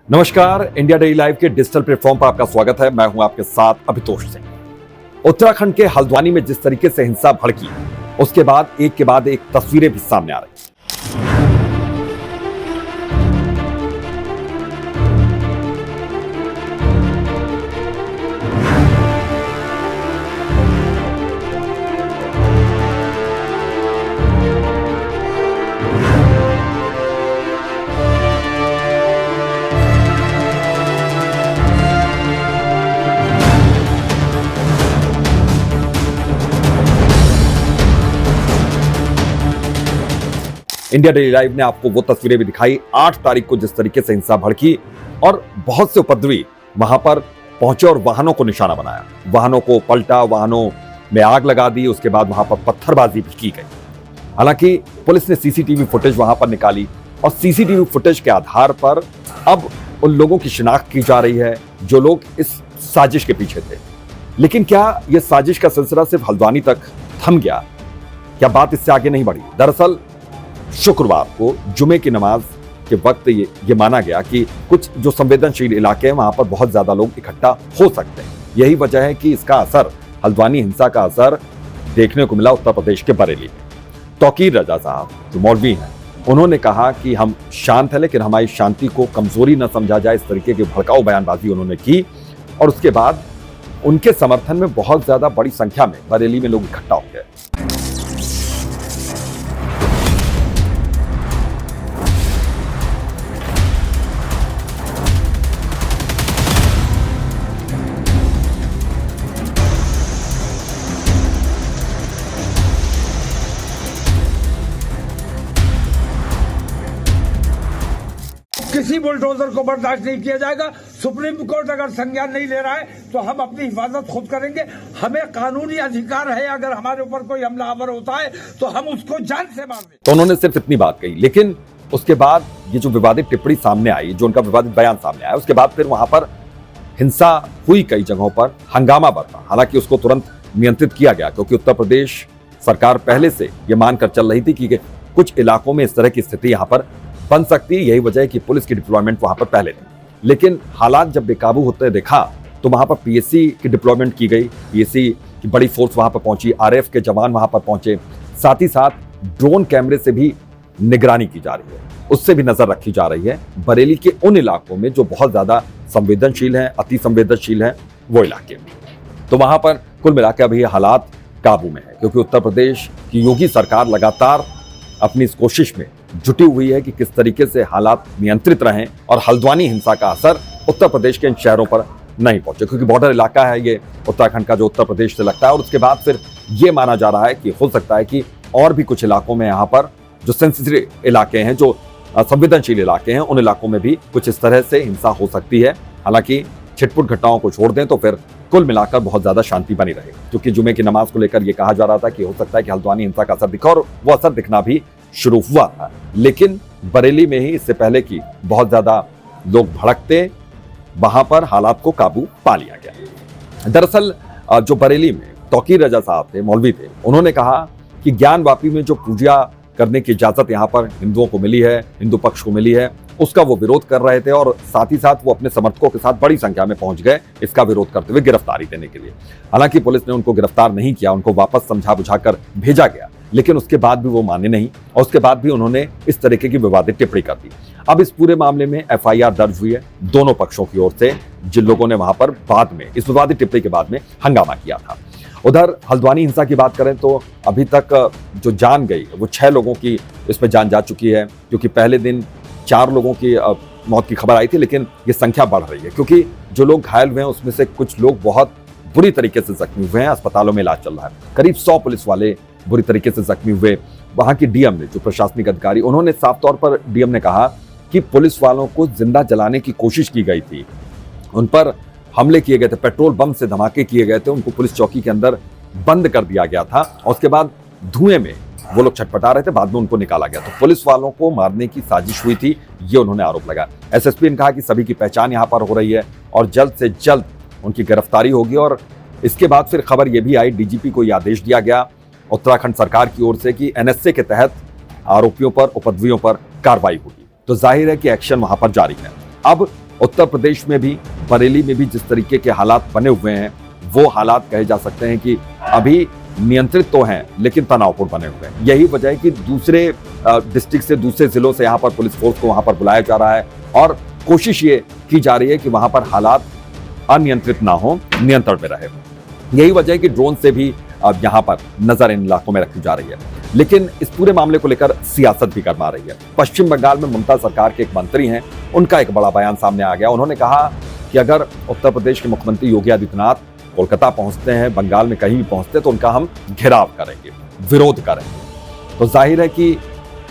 नमस्कार, India daily live के digital platform पर आपका स्वागत है। मैं हूं आपके साथ अभितोष सिंह। उत्तराखंड के हल्द्वानी में जिस तरीके से हिंसा भड़की, उसके बाद एक के बाद एक तस्वीरें भी सामने आ रही। इंडिया डेली लाइव ने आपको वो तस्वीरें भी दिखाई 8 तारीख को जिस तरीके से हिंसा भड़की और बहुत से उपद्रवी वहां पर पहुंचे और वाहनों को निशाना बनाया, वाहनों को पलटा, वाहनों में आग लगा दी, उसके बाद वहां पर पत्थरबाजी भी की गई। हालांकि पुलिस ने सीसीटीवी फुटेज वहां पर निकाली और सीसीटीवी फुटेज के आधार पर अब उन लोगों की शिनाख्त की जा रही है जो लोग इस साजिश के पीछे थे। लेकिन क्या यह साजिश का सिलसिला सिर्फ हल्द्वानी तक थम गया? क्या बात इससे आगे नहीं बढ़ी? दरअसल शुक्रवार को जुमे की नमाज के वक्त ये माना गया कि कुछ जो संवेदनशील इलाके हैं वहां पर बहुत ज्यादा लोग इकट्ठा हो सकते हैं। यही वजह है कि इसका असर, हल्द्वानी हिंसा का असर देखने को मिला उत्तर प्रदेश के बरेली में। तौकीर रजा साहब जो मौलवी हैं, उन्होंने कहा कि हम शांत हैं लेकिन हमारी शांति को कमजोरी न समझा जाए, इस तरीके की भड़काऊ बयानबाजी उन्होंने की। और उसके बाद उनके समर्थन में बहुत ज्यादा बड़ी संख्या में बरेली में लोग इकट्ठा हो गए। किसी बुलडोजर को बर्दाश्त नहीं किया जाएगा। सुप्रीम कोर्ट अगर संज्ञान नहीं ले रहा है तो हम अपनी हिफाजत खुद करेंगे। हमें कानूनी अधिकार है, अगर हमारे ऊपर कोई हमलावर होता है तो हम उसको जान से मार दें। तो उन्होंने सिर्फ इतनी बात कही, लेकिन उसके बाद ये जो विवादित टिप्पणी सामने आई, जो उनका विवादित बयान सामने आया, उसके बाद फिर वहां पर हिंसा हुई, कई जगहों पर हंगामा बढ़ा। हालांकि उसको तुरंत नियंत्रित किया गया क्योंकि उत्तर प्रदेश सरकार पहले से ये मानकर चल रही थी कि कुछ इलाकों में इस तरह की स्थिति यहाँ पर बन सकती है। यही वजह है कि पुलिस की डिप्लॉयमेंट वहां पर पहले थी। लेकिन हालात जब बेकाबू होते देखा तो वहां पर पीएससी की डिप्लॉयमेंट की गई, पीएससी की बड़ी फोर्स वहां पर पहुंची, आरएएफ के जवान वहां पर पहुंचे, साथ ही साथ ड्रोन कैमरे से भी निगरानी की जा रही है, उससे भी नजर रखी जा रही है बरेली के उन इलाकों में जो बहुत ज्यादा संवेदनशील हैं, अति संवेदनशील हैं वो इलाके। तो वहां पर कुल मिलाकर अभी हालात काबू में है क्योंकि उत्तर प्रदेश की योगी सरकार लगातार अपनी इस कोशिश में जुटी हुई है कि किस तरीके से हालात नियंत्रित रहें और हल्द्वानी हिंसा का असर उत्तर प्रदेश के इन शहरों पर नहीं पहुंचे, क्योंकि बॉर्डर इलाका है ये उत्तराखंड का जो उत्तर प्रदेश से लगता है। और उसके बाद फिर ये माना जा रहा है कि हो सकता है कि और भी कुछ इलाकों में यहाँ पर जो सेंसिटिव इलाके हैं, जो संवेदनशील इलाके हैं, उन इलाकों में भी कुछ इस तरह से हिंसा हो सकती है। हालांकि छिटपुट घटनाओं को छोड़ दें तो फिर कुल मिलाकर बहुत ज्यादा शांति बनी रहे, क्योंकि जुमे की नमाज को लेकर यह कहा जा रहा था कि हो सकता है कि हल्द्वानी हिंसा का असर दिखा, और वो असर दिखना भी शुरू हुआ था। लेकिन बरेली में ही इससे पहले कि बहुत ज्यादा लोग भड़कते, वहां पर हालात को काबू पा लिया गया। दरअसल जो बरेली में तौकीर रजा साहब थे, मौलवी थे, उन्होंने कहा कि ज्ञानवापी में जो पूजा करने की इजाजत यहाँ पर हिंदुओं को मिली है, हिंदू पक्ष को मिली है, उसका वो विरोध कर रहे थे और साथ ही साथ वो अपने समर्थकों के साथ बड़ी संख्या में पहुंच गए इसका विरोध करते हुए गिरफ्तारी देने के लिए। हालांकि पुलिस ने उनको गिरफ्तार नहीं किया, उनको वापस समझा बुझाकर भेजा गया, लेकिन उसके बाद भी वो माने नहीं और उसके बाद भी उन्होंने इस तरीके की विवादित टिप्पणी कर दी। अब इस पूरे मामले में एफआईआर दर्ज हुई है दोनों पक्षों की ओर से, जिन लोगों ने वहां पर बाद में इस विवादित टिप्पणी के बाद में हंगामा किया था। उधर हल्द्वानी हिंसा की बात करें तो अभी तक जो जान गई वो 6 लोगों की इसमें जान जा चुकी है, क्योंकि पहले दिन 4 लोगों की मौत की खबर आई थी, लेकिन ये संख्या बढ़ रही है क्योंकि जो लोग घायल हुए हैं उसमें से कुछ लोग बहुत बुरी तरीके से जख्मी हुए हैं, अस्पतालों में इलाज चल रहा है। करीब 100 पुलिस वाले बुरी तरीके से जख्मी हुए। वहां की डीएम ने, जो प्रशासनिक अधिकारी, उन्होंने साफ तौर पर डीएम ने कहा कि पुलिस वालों को जिंदा जलाने की कोशिश की गई थी, उन पर हमले किए गए थे, पेट्रोल बम से धमाके किए गए थे, उनको पुलिस चौकी के अंदर बंद कर दिया गया था और उसके बाद धुएं में वो लोग छटपटा रहे थे, बाद में उनको निकाला गया। तो पुलिस वालों को मारने की साजिश हुई थी, ये उन्होंने आरोप लगाया। एसएसपी ने कहा कि सभी की पहचान यहाँ पर हो रही है और जल्द से जल्द उनकी गिरफ्तारी होगी। और इसके बाद फिर खबर यह भी आई, डीजीपी को यह आदेश दिया गया उत्तराखंड सरकार की ओर से कि एनएसए के तहत आरोपियों पर, उपद्रवियों पर कार्रवाई होगी। तो जाहिर है कि एक्शन वहां पर जारी है। अब उत्तर प्रदेश में भी, बरेली में भी जिस तरीके के हालात बने हुए हैं, वो हालात कहे जा सकते हैं कि अभी नियंत्रित तो हैं लेकिन तनावपूर्ण बने हुए हैं। यही वजह है कि दूसरे डिस्ट्रिक्ट से, दूसरे जिलों से यहाँ पर पुलिस फोर्स को वहां पर बुलाया जा रहा है और कोशिश ये की जा रही है कि वहां पर हालात अनियंत्रित ना हो, नियंत्रण में रहे। यही वजह है कि ड्रोन से भी अब यहाँ पर नजर इन इलाकों में रखी जा रही है। लेकिन इस पूरे मामले को लेकर सियासत भी गरमा रही है। पश्चिम बंगाल में ममता सरकार के एक मंत्री हैं, उनका एक बड़ा बयान सामने आ गया। उन्होंने कहा कि अगर उत्तर प्रदेश के मुख्यमंत्री योगी आदित्यनाथ कोलकाता पहुंचते हैं, बंगाल में कहीं भी पहुंचते, तो उनका हम घेराव करेंगे, विरोध करेंगे। तो जाहिर है कि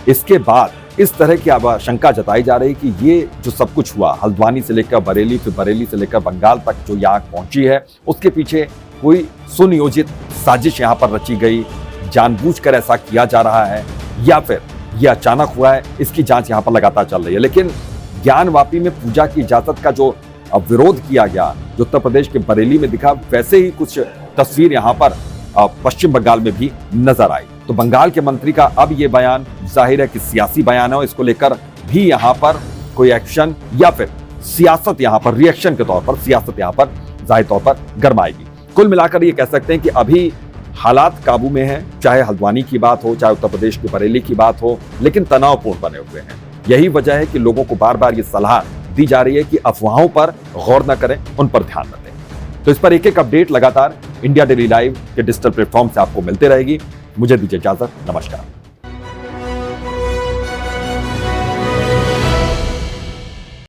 इसके बाद इस तरह की आशंका जताई जा रही कि ये जो सब कुछ हुआ, हल्द्वानी से लेकर बरेली, फिर बरेली से लेकर बंगाल तक जो ये आग पहुंची है, उसके पीछे कोई सुनियोजित साजिश यहाँ पर रची गई, जानबूझकर ऐसा किया जा रहा है या फिर ये अचानक हुआ है, इसकी जांच यहाँ पर लगातार चल रही है। लेकिन ज्ञानवापी में पूजा की इजाजत का जो विरोध किया गया, जो उत्तर प्रदेश के बरेली में दिखा, वैसे ही कुछ तस्वीर यहाँ पर पश्चिम बंगाल में भी नजर आई। तो बंगाल के मंत्री का अब ये बयान जाहिर है कि सियासी बयान है, इसको लेकर भी यहाँ पर कोई एक्शन या फिर सियासत यहाँ पर रिएक्शन के तौर पर सियासत यहाँ पर जाहिर तौर पर गरमाएगी। कुल मिलाकर ये कह सकते हैं कि अभी हालात काबू में हैं, चाहे हल्द्वानी की बात हो, चाहे उत्तर प्रदेश की बरेली की बात हो, लेकिन तनावपूर्ण बने हुए हैं। यही वजह है कि लोगों को बार बार ये सलाह दी जा रही है कि अफवाहों पर गौर न करें, उन पर ध्यान न दें। तो इस पर एक एक अपडेट लगातार इंडिया डेली लाइव के डिजिटल प्लेटफॉर्म से आपको मिलते रहेगी। मुझे दीजिए इजाजत, नमस्कार।